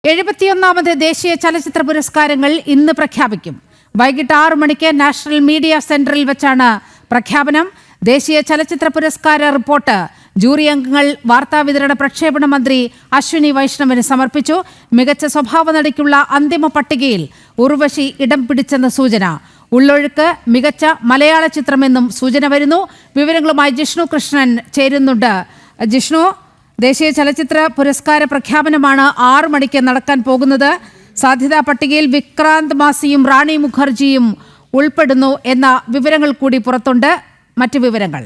71ാമത് ദേശീയ ചലച്ചിത്ര പുരസ്കാരങ്ങൾ ഇന്ന് പ്രഖ്യാപിക്കും. വൈകിട്ട് 6 മണിക്ക് നാഷണൽ മീഡിയ സെന്ററിൽ വെച്ചാണ് പ്രഖ്യാപനം. ദേശീയ ചലച്ചിത്ര പുരസ്കാര റിപ്പോർട്ട് ജൂറി അംഗങ്ങൾ വാർത്താവിതരണ പ്രക്ഷേപണ മന്ത്രി അശ്വിനി വൈഷ്ണവിന് സമർപ്പിച്ചു. മികച്ച സ്വഭാവ നടിക്കുള്ള അന്തിമ പട്ടികയിൽ ഉർവശി ഇടം പിടിച്ചെന്ന സൂചന. ഉള്ളൊഴുക്ക് മികച്ച മലയാള ചിത്രമെന്നും സൂചന വരുന്നു. വിവരങ്ങളുമായി ജിഷ്ണു കൃഷ്ണൻ ചേരുന്നുണ്ട്. ജിഷ്ണു, ദേശീയ ചലച്ചിത്ര പുരസ്കാര പ്രഖ്യാപനമാണ് 6 മണിക്ക് നടക്കാൻ പോകുന്നത്. സാധ്യതാ പട്ടികയിൽ വിക്രാന്ത് മാസിയും റാണി മുഖർജിയും ഉൾപ്പെടുന്നു എന്ന വിവരങ്ങൾ കൂടി പുറത്തുണ്ട്. മറ്റു വിവരങ്ങൾ?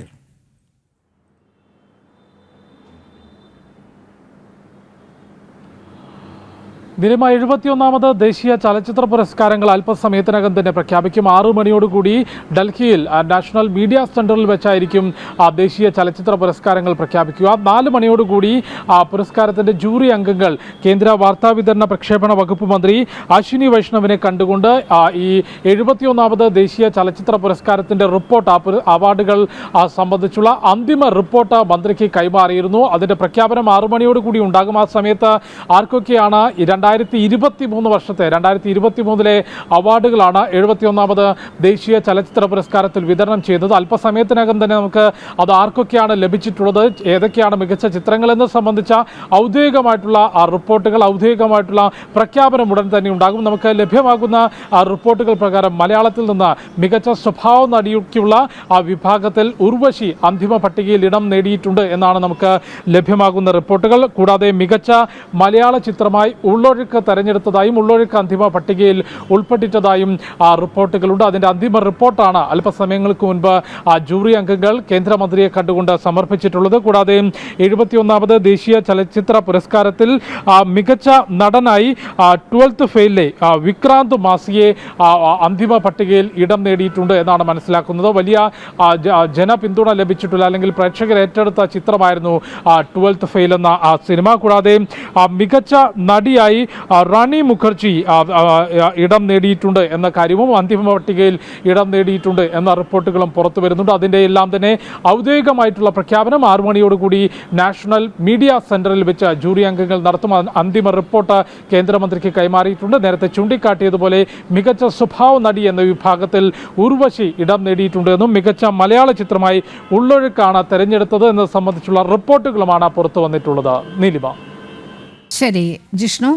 ദിനമ 71ാമത് ദേശീയ ചലച്ചിത്ര പുരസ്കാരങ്ങൾ അല്പസമയത്തിനകം തന്നെ പ്രഖ്യാപിക്കും. 6 മണിയോടുകൂടി ഡൽഹിയിൽ നാഷണൽ മീഡിയ സെന്ററിൽ വെച്ചായിരിക്കും ദേശീയ ചലച്ചിത്ര പുരസ്കാരങ്ങൾ പ്രഖ്യാപിക്കുക. 4 മണിയോടുകൂടി പുരസ്കാരത്തിന്റെ ജൂറി അംഗങ്ങൾ കേന്ദ്ര വാർത്താവിതരണ പ്രക്ഷേപണ വകുപ്പ് മന്ത്രി അശ്വിനി വൈഷ്ണവിനെ കണ്ടുകൊണ്ട് ഈ 71ാമത് ദേശീയ ചലച്ചിത്ര പുരസ്കാരത്തിന്റെ റിപ്പോർട്ട്, അവാർഡുകൾ സംബന്ധിച്ചുള്ള അന്തിമ റിപ്പോർട്ട് മന്ത്രിക്ക് കൈമാറിയിരുന്നു. അതിന്റെ പ്രഖ്യാപനം 6 മണിയോടുകൂടി ഉണ്ടാകും. ആ സമയത്ത് ആർക്കൊക്കെയാണ് 2023 വർഷത്തെ 2023 അവാർഡുകളാണ് 71ാമത് ദേശീയ ചലച്ചിത്ര പുരസ്കാരത്തിൽ വിതരണം ചെയ്തത്. അല്പസമയത്തിനകം തന്നെ നമുക്ക് അത് ആർക്കൊക്കെയാണ് ലഭിച്ചിട്ടുള്ളത്, ഏതൊക്കെയാണ് മികച്ച ചിത്രങ്ങളെന്ന് സംബന്ധിച്ച ഔദ്യോഗികമായിട്ടുള്ള റിപ്പോർട്ടുകൾ, ഔദ്യോഗികമായിട്ടുള്ള പ്രഖ്യാപനം ഉടൻ തന്നെ ഉണ്ടാകും. നമുക്ക് ലഭ്യമാകുന്ന റിപ്പോർട്ടുകൾ പ്രകാരം മലയാളത്തിൽ നിന്ന് മികച്ച സ്വഭാവ നടിക്കുള്ള വിഭാഗത്തിൽ ഉർവശി അന്തിമ പട്ടികയിൽ ഇടം നേടിയിട്ടുണ്ട് എന്നാണ് നമുക്ക് ലഭ്യമാകുന്ന റിപ്പോർട്ടുകൾ. കൂടാതെ മികച്ച മലയാള ചിത്രമായി ഉള്ളൊഴുക്ക് തെരഞ്ഞെടുത്തതായും ഉള്ളൊഴുക്ക് അന്തിമ പട്ടികയിൽ ഉൾപ്പെട്ടിട്ടതായും റിപ്പോർട്ടുകളുണ്ട്. അതിന്റെ അന്തിമ റിപ്പോർട്ടാണ് അല്പസമയങ്ങൾക്ക് മുൻപ് ജൂറി അംഗങ്ങൾ കേന്ദ്രമന്ത്രിയെ കണ്ടുകൊണ്ട് സമർപ്പിച്ചിട്ടുള്ളത്. കൂടാതെ 71ാമത് ദേശീയ ചലച്ചിത്ര പുരസ്കാരത്തിൽ മികച്ച നടനായി 12th ഫെയിലിലെ വിക്രാന്ത് മാസിയെ അന്തിമ പട്ടികയിൽ ഇടം നേടിയിട്ടുണ്ട് എന്നാണ് മനസ്സിലാക്കുന്നത്. വലിയ ജനപിന്തുണ ലഭിച്ചിട്ടുള്ള, അല്ലെങ്കിൽ പ്രേക്ഷകർ ഏറ്റെടുത്ത ചിത്രമായിരുന്നു 12th ഫെയിൽ എന്ന സിനിമ. കൂടാതെ മികച്ച നടിയായി റാണി മുഖർജി ഇടം നേടിയിട്ടുണ്ട് എന്ന കാര്യവും അന്തിമ പട്ടികയിൽ ഇടം നേടിയിട്ടുണ്ട് എന്ന റിപ്പോർട്ടുകളും പുറത്തു വരുന്നുണ്ട്. അതിൻ്റെ എല്ലാം തന്നെ ഔദ്യോഗികമായിട്ടുള്ള പ്രഖ്യാപനം 6 മണിയോടുകൂടി നാഷണൽ മീഡിയ സെന്ററിൽ വെച്ച് ജൂറി അംഗങ്ങൾ നടത്തും. അന്തിമ റിപ്പോർട്ട് കേന്ദ്രമന്ത്രിക്ക് കൈമാറിയിട്ടുണ്ട്. നേരത്തെ ചൂണ്ടിക്കാട്ടിയതുപോലെ മികച്ച സ്വഭാവ നടി എന്ന വിഭാഗത്തിൽ ഉർവശി ഇടം നേടിയിട്ടുണ്ട് എന്നും മികച്ച മലയാള ചിത്രമായി ഉള്ളൊഴുക്കാണ് തെരഞ്ഞെടുത്തത് എന്നത് സംബന്ധിച്ചുള്ള റിപ്പോർട്ടുകളുമാണ് പുറത്തു വന്നിട്ടുള്ളത്. നീലിമ. ശരി ജിഷ്ണു.